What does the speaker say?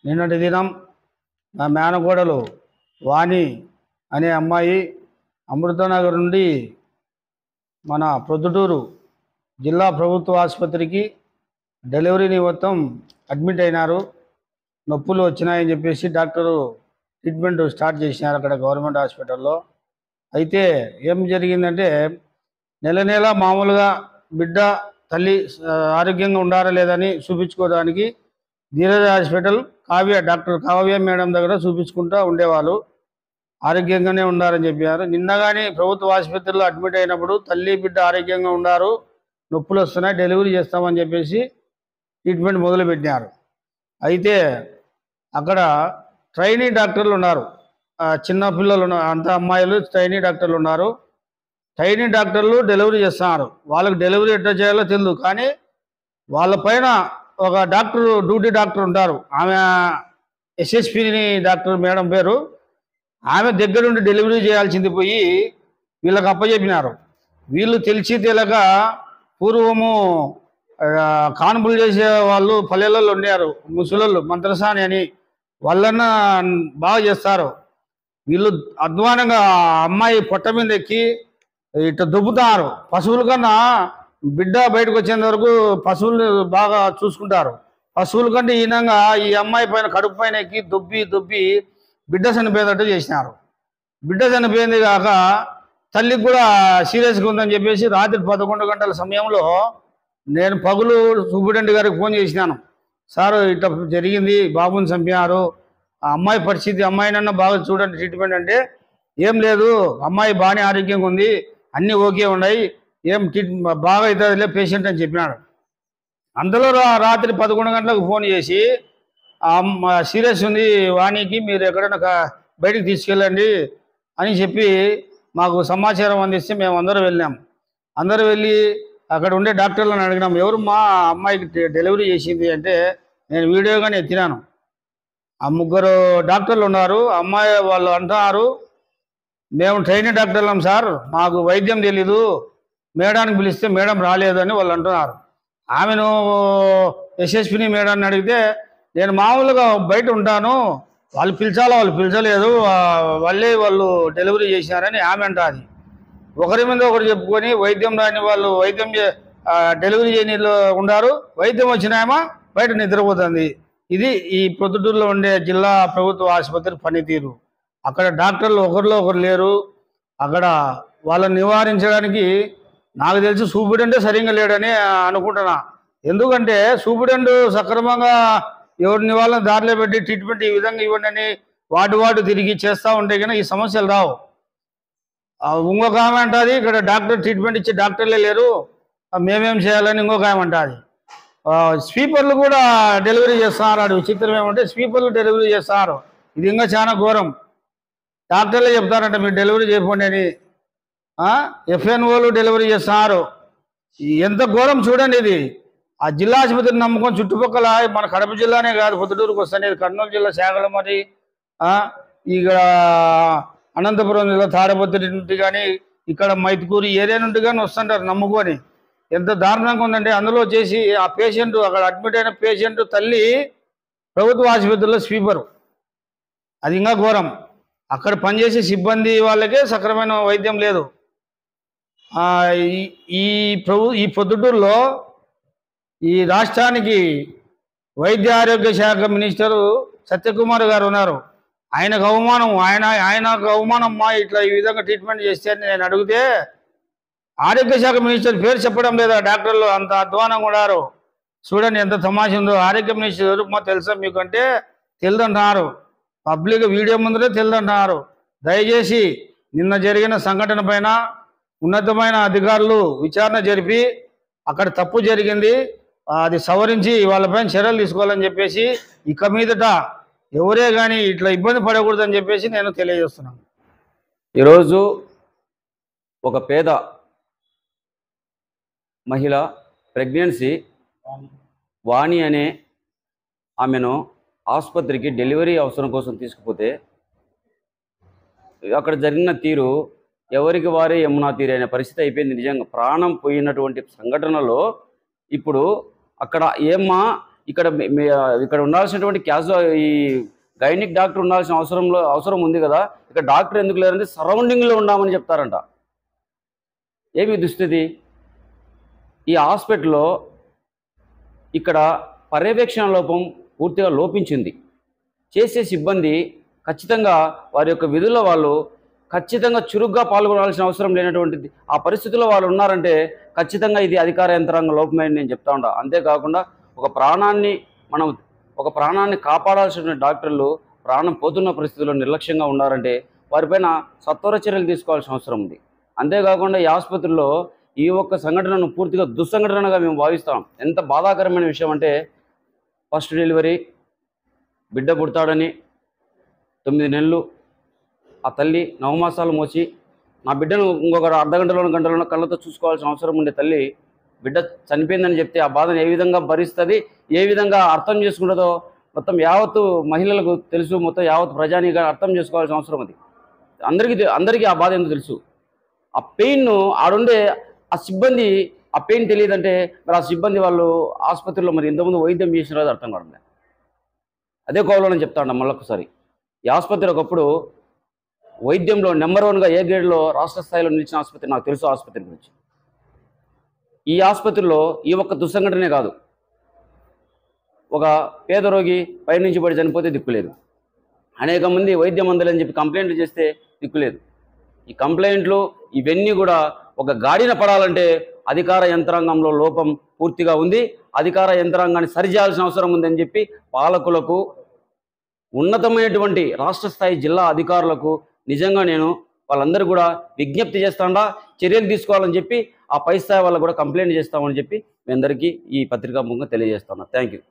నిన్నటి దినం నా మేనకోడలు వాణి అనే అమ్మాయి అమృతనగర్ నుండి మన ప్రొద్దుటూరు జిల్లా ప్రభుత్వ ఆసుపత్రికి డెలివరీ నిమిత్తం అడ్మిట్ అయినారు. నొప్పులు వచ్చినాయని చెప్పేసి డాక్టరు ట్రీట్మెంట్ స్టార్ట్ చేసినారు అక్కడ గవర్నమెంట్ హాస్పిటల్లో. అయితే ఏం జరిగిందంటే నెల నెల మామూలుగా బిడ్డ తల్లి ఆరోగ్యంగా ఉండారా లేదని చూపించుకోవడానికి Dheeraj hospital doctor Kavya madam దగ్గర చూపించుకుంటూ ఉండేవాళ్ళు. ఆరోగ్యంగానే ఉండారని చెప్పారు. నిన్న కానీ ప్రభుత్వ ఆసుపత్రిలో అడ్మిట్ అయినప్పుడు తల్లి బిడ్డ ఆరోగ్యంగా ఉన్నారు, నొప్పులు వస్తున్నాయి, డెలివరీ చేస్తామని చెప్పేసి ట్రీట్మెంట్ మొదలుపెట్టినారు. అయితే అక్కడ ట్రైనీ డాక్టర్లు ఉన్నారు, చిన్న పిల్లలు అంత అమ్మాయిలు ట్రైనీ డాక్టర్లు ఉన్నారు. ట్రైనీ డాక్టర్లు డెలివరీ చేస్తున్నారు. వాళ్ళకి డెలివరీ ఎట్లా చేయాలో తెలియదు, కానీ వాళ్ళ పైన ఒక డాక్టర్ డ్యూటీ డాక్టర్ ఉంటారు. ఆమె ఎస్ఎస్పిని డాక్టర్ మేడం పేరు. ఆమె దగ్గరుండి డెలివరీ చేయాల్సింది పోయి వీళ్ళకి అప్పచెప్పినారు. వీళ్ళు తెలిసి తెలియక పూర్వము కాన్పులు చేసే వాళ్ళు పల్లెలలో ఉన్నారు, ముసలోళ్ళు మంత్రసాని అని, వాళ్ళన్నా బాగా చేస్తారు. వీళ్ళు అధ్వానంగా అమ్మాయి పొట్ట మీద ఎక్కి ఇట్లా దుబ్బుతారు. పశువుల కన్నా బిడ్డ బయటకు వచ్చేంత వరకు పశువులు బాగా చూసుకుంటారు. పశువుల కంటే ఈనంగా ఈ అమ్మాయి పైన కడుపు పైన ఎక్కి దుబ్బి బిడ్డ చనిపోయేటట్టు చేసినారు. బిడ్డ చనిపోయింది కాక తల్లికి కూడా సీరియస్గా ఉందని చెప్పేసి రాత్రి 11 గంటల సమయంలో నేను పగులు సూపరింటెండెంట్ గారికి ఫోన్ చేసినాను. సార్ ఇట్లా జరిగింది, బాబుని చంపినారు, ఆ అమ్మాయి పరిస్థితి, అమ్మాయినన్నా బాగా చూడండి ట్రీట్మెంట్ అంటే, ఏం లేదు అమ్మాయి బాగానే ఆరోగ్యంగా ఉంది, అన్నీ ఓకే ఉన్నాయి, ఏం బాగా అవుతుందిలే పేషెంట్ అని చెప్పినాడు. అందులో రాత్రి 11 గంటలకు ఫోన్ చేసి సీరియస్ ఉంది వాణికి, మీరు ఎక్కడైనా బయటికి తీసుకెళ్ళండి అని చెప్పి మాకు సమాచారం అందిస్తే మేము అందరూ వెళ్ళాం. అందరూ వెళ్ళి అక్కడ ఉండే డాక్టర్లను అడిగినాం, ఎవరు మా అమ్మాయికి డెలివరీ చేసింది అంటే నేను వీడియోగానే ఎత్తినాను. ఆ 3 డాక్టర్లు ఉన్నారు. అమ్మాయి వాళ్ళు అంటున్నారు, మేము ట్రైనీ డాక్టర్లం సార్, మాకు వైద్యం తెలీదు, మేడానికి పిలిస్తే మేడం రాలేదు అని వాళ్ళు అంటున్నారు. ఆమెను ఎస్ఎస్పిని మేడాన్ని అడిగితే నేను మామూలుగా బయట ఉంటాను, వాళ్ళు పిలిచాలో వాళ్ళు పిలిచలేదు, వాళ్ళు డెలివరీ చేసినారని ఆమె అంటుంది. ఒకరి మీద ఒకరు చెప్పుకొని వైద్యం రాని వాళ్ళు వైద్యం డెలివరీ చేయని ఉన్నారు, వైద్యం వచ్చినాయమా బయట నిద్రపోతుంది. ఇది ఈ ప్రొద్దుటూరులో ఉండే జిల్లా ప్రభుత్వ ఆసుపత్రి పనితీరు. అక్కడ డాక్టర్లు ఒకరిలో ఒకరు లేరు. అక్కడ వాళ్ళని నివారించడానికి నాకు తెలిసి సూపరింటెండెంట్ సరిగ్గా లేడని అనుకుంటున్నా. ఎందుకంటే సూపరింటెండెంట్ సక్రమంగా ఎవరిని వాళ్ళని దారిలో పెట్టి ట్రీట్మెంట్ ఈ విధంగా ఇవ్వండి అని వాటు తిరిగి చేస్తూ ఉంటే కన్నా ఈ సమస్యలు రావు. ఇంకొక ఆమె అంటుంది, ఇక్కడ డాక్టర్ ట్రీట్మెంట్ ఇచ్చే డాక్టర్లే లేరు, మేమేం చేయాలని ఇంకొక ఆమె అంటుంది. స్వీపర్లు కూడా డెలివరీ చేస్తున్నారు. అది విచిత్రం ఏమంటే స్వీపర్లు డెలివరీ చేస్తున్నారు. ఇది ఇంకా చాలా ఘోరం. డాక్టర్లే చెప్తారంట మీరు డెలివరీ చేయకండి అని, ఎఫ్ఎన్ఓలు డెలివరీ చేస్తున్నారు. ఎంత ఘోరం చూడండి ఇది. ఆ జిల్లా ఆసుపత్రిని నమ్ముకొని చుట్టుపక్కల మన కడప జిల్లానే కాదు, పొద్దుటూరుకు వస్తాయి, కర్నూలు జిల్లా శాఖలమరి, ఇక్కడ అనంతపురం జిల్లా తాడపత్రి నుండి కానీ ఇక్కడ మైతుకూరు ఏరియా నుండి కానీ వస్తుంటారు నమ్ముకొని. ఎంత దారుణంగా ఉందంటే అందులో చేసి ఆ పేషెంట్, అక్కడ అడ్మిట్ అయిన పేషెంట్ తల్లి ప్రభుత్వ ఆసుపత్రిలో స్వీపరు. అది ఇంకా ఘోరం. అక్కడ పనిచేసే సిబ్బంది వాళ్ళకే సక్రమైన వైద్యం లేదు. ఈ పొద్దుటూరులో ఈ రాష్ట్రానికి వైద్య ఆరోగ్య శాఖ మినిస్టరు సత్యకుమార్ గారు ఉన్నారు. ఆయనకు అవమానం మా ఇట్లా ఈ విధంగా ట్రీట్మెంట్ చేస్తే అని నేను అడిగితే ఆరోగ్య శాఖ మినిస్టర్ పేరు చెప్పడం లేదా, డాక్టర్లు అంత అధ్వానంగా ఉన్నారు. చూడండి ఎంత తమాషా ఉందో. ఆరోగ్య మినిస్టర్ ఎవరు మా తెలుసా మీకు అంటే తెలియదంటున్నారు. పబ్లిక్ వీడియో ముందరే తెలియదంటున్నారు. దయచేసి నిన్న జరిగిన సంఘటన పైన ఉన్నతమైన అధికారులు విచారణ జరిపి అక్కడ తప్పు జరిగింది, అది సవరించి వాళ్ళపైన చర్యలు తీసుకోవాలని చెప్పేసి ఇక మీదట ఎవరే కానీ ఇట్లా ఇబ్బంది పడకూడదని చెప్పేసి నేను తెలియజేస్తున్నాను. ఈరోజు ఒక పేద మహిళ ప్రెగ్నెన్సీ వాణి అనే ఆమెను ఆసుపత్రికి డెలివరీ అవసరం కోసం తీసుకుపోతే అక్కడ జరిగిన తీరు ఎవరికి వారే యమునా తీరు అనే పరిస్థితి అయిపోయింది. నిజంగా ప్రాణం పోయినటువంటి సంఘటనలో ఇప్పుడు అక్కడ ఏమ్మా ఇక్కడ ఉండాల్సినటువంటి ఈ గైనిక్ డాక్టర్ ఉండాల్సిన అవసరం ఉంది కదా, ఇక్కడ డాక్టర్ ఎందుకు లేరంటే సరౌండింగ్లో ఉన్నామని చెప్తారంట. ఏమి దుస్థితి? ఈ హాస్పిటల్లో ఇక్కడ పర్యవేక్షణ లోపం పూర్తిగా లోపించింది. చేసే సిబ్బంది ఖచ్చితంగా వారి యొక్క విధుల్లో వాళ్ళు ఖచ్చితంగా చురుగ్గా పాల్గొనాల్సిన అవసరం లేనటువంటిది ఆ పరిస్థితుల్లో వాళ్ళు ఉన్నారంటే ఖచ్చితంగా ఇది అధికార యంత్రాంగం లోపమే నేను చెప్తా ఉంటా. అంతేకాకుండా ఒక ప్రాణాన్ని కాపాడాల్సిన డాక్టర్లు ప్రాణం పోతున్న పరిస్థితుల్లో నిర్లక్ష్యంగా ఉన్నారంటే వారిపైన సత్వర చర్యలు తీసుకోవాల్సిన అవసరం ఉంది. అంతేకాకుండా ఈ ఆసుపత్రిలో ఈ ఒక్క సంఘటనను పూర్తిగా దుస్సంఘటనగా మేము భావిస్తాం. ఎంత బాధాకరమైన విషయం అంటే, ఫస్ట్ డెలివరీ, బిడ్డ పుడతాడని 9 నెలలు ఆ తల్లి నవమాసాలు మోసి నా బిడ్డను ఇంకొక అర్ధగంటలోనో గంటలోనో కళ్ళతో చూసుకోవాల్సిన అవసరం ఉండే తల్లి బిడ్డ చనిపోయిందని చెప్తే ఆ బాధను ఏ విధంగా భరిస్తుంది, ఏ విధంగా అర్థం చేసుకుంటుందో మొత్తం యావత్తు మహిళలకు తెలుసు, మొత్తం యావత్ ప్రజానీగా అర్థం చేసుకోవాల్సిన అవసరం అది. అందరికీ ఆ బాధ ఎందుకు తెలుసు. ఆ పెయిన్ను ఆడుండే ఆ సిబ్బంది ఆ పెయిన్ తెలియదంటే మరి ఆ సిబ్బంది వాళ్ళు ఆసుపత్రిలో మరి ఎంతమంది వైద్యం చేసినారో అది అర్థం కావడం. అదే కోవలోనే చెప్తా ఉంటాం మళ్ళొకసారి. ఈ ఆసుపత్రి ఒకప్పుడు వైద్యంలో నెంబర్ 1గా ఏ గ్రేడ్లో రాష్ట్ర స్థాయిలో నిలిచిన ఆసుపత్రి నాకు తెలుసు. ఆసుపత్రి గురించి ఈ ఆసుపత్రిలో ఈ ఒక్క దుస్సంఘటనే కాదు, ఒక పేద రోగి పైనుంచి పడి చనిపోతే దిక్కులేదు, అనేక మంది వైద్యం అందలేని చెప్పి కంప్లైంట్లు చేస్తే దిక్కులేదు. ఈ కంప్లైంట్లు ఇవన్నీ కూడా ఒక గాడిన పడాలంటే అధికార యంత్రాంగంలో లోపం పూర్తిగా ఉంది. అధికార యంత్రాంగాన్ని సరిచేయాల్సిన అవసరం ఉందని చెప్పి పాలకులకు, ఉన్నతమైనటువంటి రాష్ట్ర స్థాయి జిల్లా అధికారులకు నిజంగా నేను వాళ్ళందరూ కూడా విజ్ఞప్తి చేస్తాడా, చర్యలు తీసుకోవాలని చెప్పి ఆ పై స్థాయి వాళ్ళకు కూడా కంప్లైంట్ చేస్తామని చెప్పి మీ అందరికీ ఈ పత్రికా ముఖంగా తెలియజేస్తున్నా. Thank you.